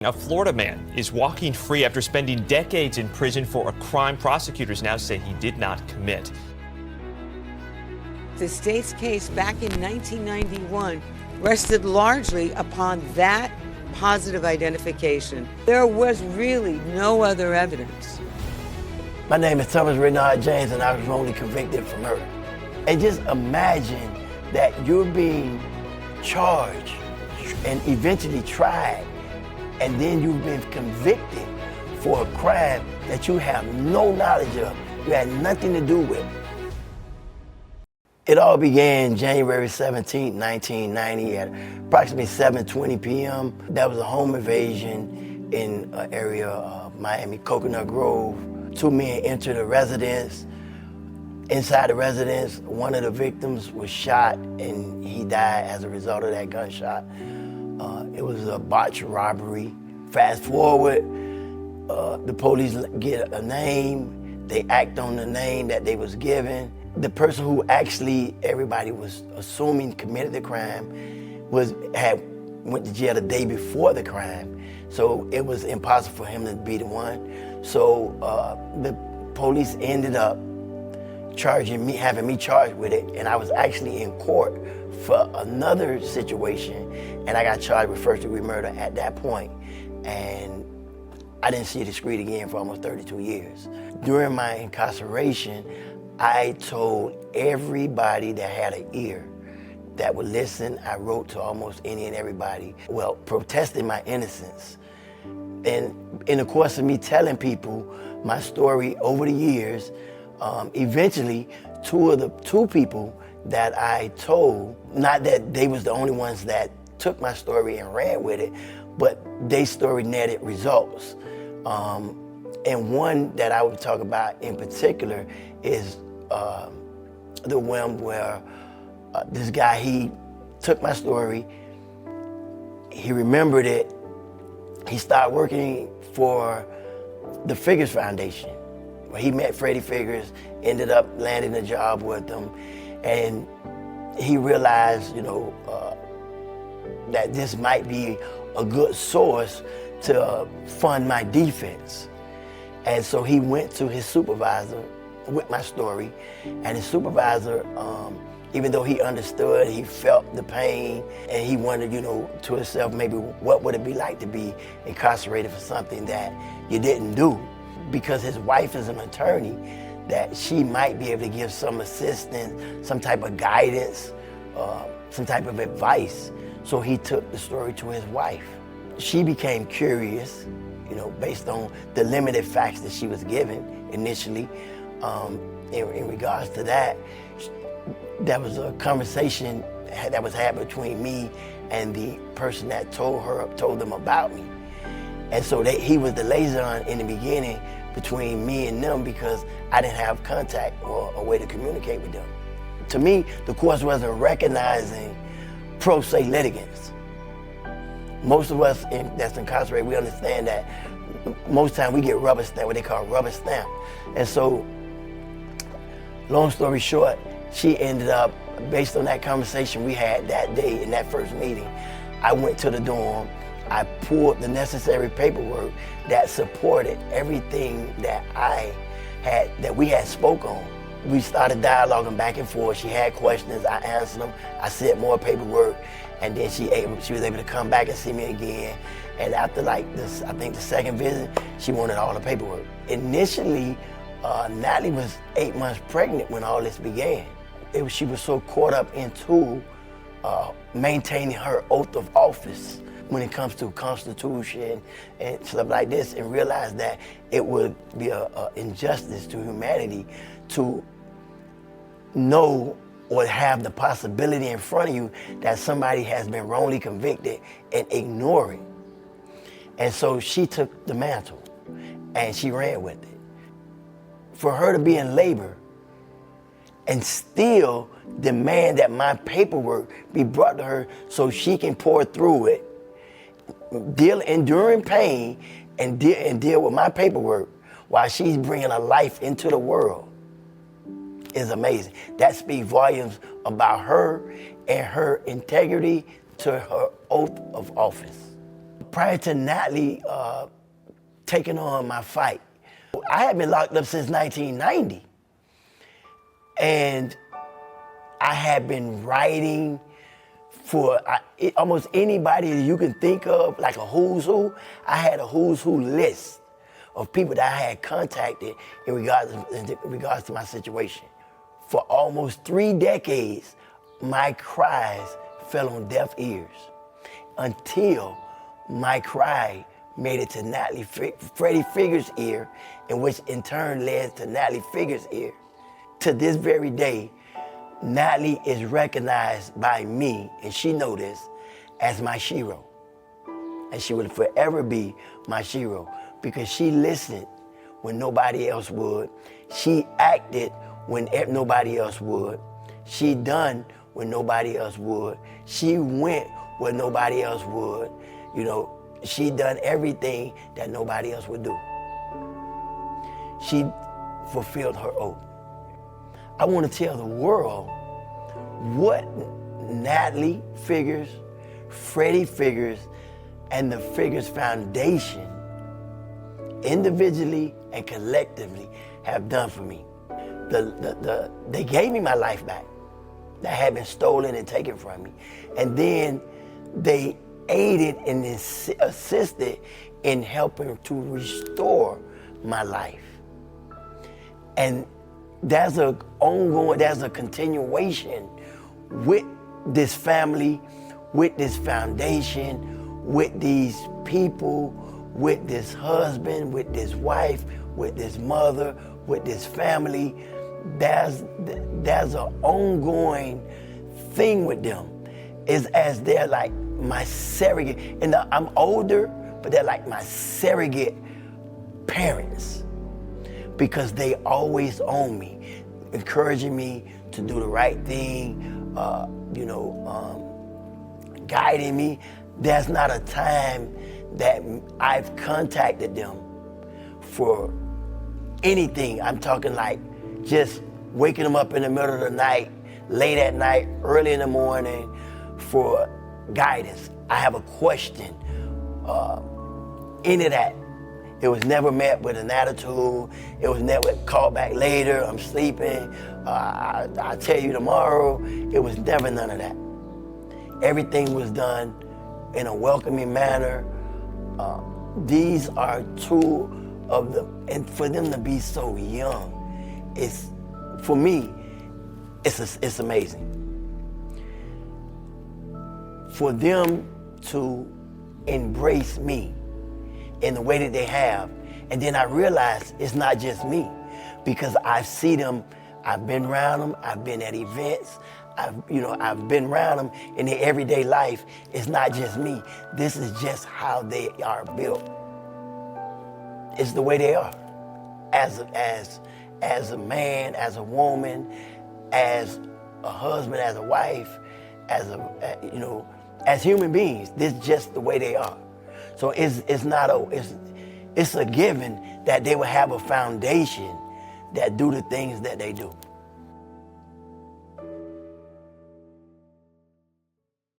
A Florida man is walking free after spending decades in prison for a crime prosecutors now say he did not commit. The state's case back in 1991 rested largely upon that positive identification. There was really no other evidence. My name is Thomas Renard James, and I was wrongly convicted for murder. And just imagine that you're being charged and eventually tried, and then you've been convicted for a crime that you have no knowledge of, you had nothing to do with. It all began January 17, 1990 at approximately 7:20 p.m. That was a home invasion in an area of Miami, Coconut Grove. Two men entered a residence. Inside the residence, one of the victims was shot and he died as a result of that gunshot. It was a botched robbery. Fast forward, the police get a name, they act on the name that they was given. The person who actually everybody was assuming committed the crime went to jail the day before the crime, so it was impossible for him to be the one. So the police ended up having me charged with it, and I was actually in court for another situation, and I got charged with first-degree murder at that point, and I didn't see the street again for almost 32 years. During my incarceration, I told everybody that had an ear that would listen. I wrote to almost any and everybody, protesting my innocence. And in the course of me telling people my story over the years, eventually two people that I told, not that they was the only ones that took my story and ran with it, but their story netted results. And one that I would talk about in particular is the one where this guy, he took my story, he remembered it, he started working for the Figures Foundation. He met Freddie Figures, ended up landing a job with them, and he realized, that this might be a good source to fund my defense. And so he went to his supervisor with my story, and his supervisor, even though he understood, he felt the pain, and he wondered, to himself, maybe what would it be like to be incarcerated for something that you didn't do? Because his wife is an attorney, that she might be able to give some assistance, some type of guidance, some type of advice. So he took the story to his wife. She became curious, based on the limited facts that she was given initially. In regards to that, there was a conversation that was had between me and the person that told them about me. And so he was the liaison in the beginning between me and them, because I didn't have contact or a way to communicate with them. To me, the courts wasn't recognizing pro se litigants. Most of us that's incarcerated, we understand that most time we get rubber stamp, what they call rubber stamp. And so, long story short, she ended up, based on that conversation we had that day in that first meeting, I went to the dorm, I pulled the necessary paperwork that supported everything that we had spoke on. We started dialoguing back and forth. She had questions, I answered them, I sent more paperwork, and then she was able to come back and see me again. And after I think the second visit, she wanted all the paperwork. Initially, Natalie was 8 months pregnant when all this began. She was so caught up into maintaining her oath of office when it comes to Constitution and stuff like this, and realized that it would be an injustice to humanity to know or have the possibility in front of you that somebody has been wrongly convicted and ignore it. And so she took the mantle and she ran with it. For her to be in labor and still demand that my paperwork be brought to her so she can pour through it, enduring pain and deal with my paperwork while she's bringing a life into the world, is amazing. That speaks volumes about her and her integrity to her oath of office. prior to Natalie taking on my fight, I had been locked up since 1990. And I had been writing for almost anybody that you can think of, like a who's who. I had a who's who list of people that I had contacted in regards to my situation. For almost 3 decades, my cries fell on deaf ears until my cry made it to Freddie Figure's ear, and which in turn led to Natalie Figure's ear. To this very day, Natalie is recognized by me, and she knows this, as my shero. And she will forever be my shero because she listened when nobody else would. She acted when nobody else would. She done when nobody else would. She went where nobody else would. You know, she done everything that nobody else would do. She fulfilled her oath. I want to tell the world what Natalie Figures, Freddie Figures, and the Figures Foundation individually and collectively have done for me. They gave me my life back that had been stolen and taken from me. And then they aided and assisted in helping to restore my life. And there's a continuation with this family, with this foundation, with these people, with this husband, with this wife, with this mother, with this family. There's an ongoing thing with them. It's as they're like my surrogate. And I'm older, but they're like my surrogate parents because they always own me, encouraging me to do the right thing, guiding me. There's not a time that I've contacted them for anything. I'm talking like just waking them up in the middle of the night, late at night, early in the morning for guidance. I have a question. Any of that. It was never met with an attitude. It was never called back later. I'm sleeping. I'll tell you tomorrow. It was never none of that. Everything was done in a welcoming manner. These are two of them, and for them to be so young, for me, it's amazing. For them to embrace me in the way that they have. And then I realized it's not just me because I see them, I've been around them, I've been at events, I've been around them in their everyday life. It's not just me. This is just how they are built. It's the way they are. As a man, as a woman, as a husband, as a wife, as human beings, this is just the way they are. So it's a given that they will have a foundation that do the things that they do.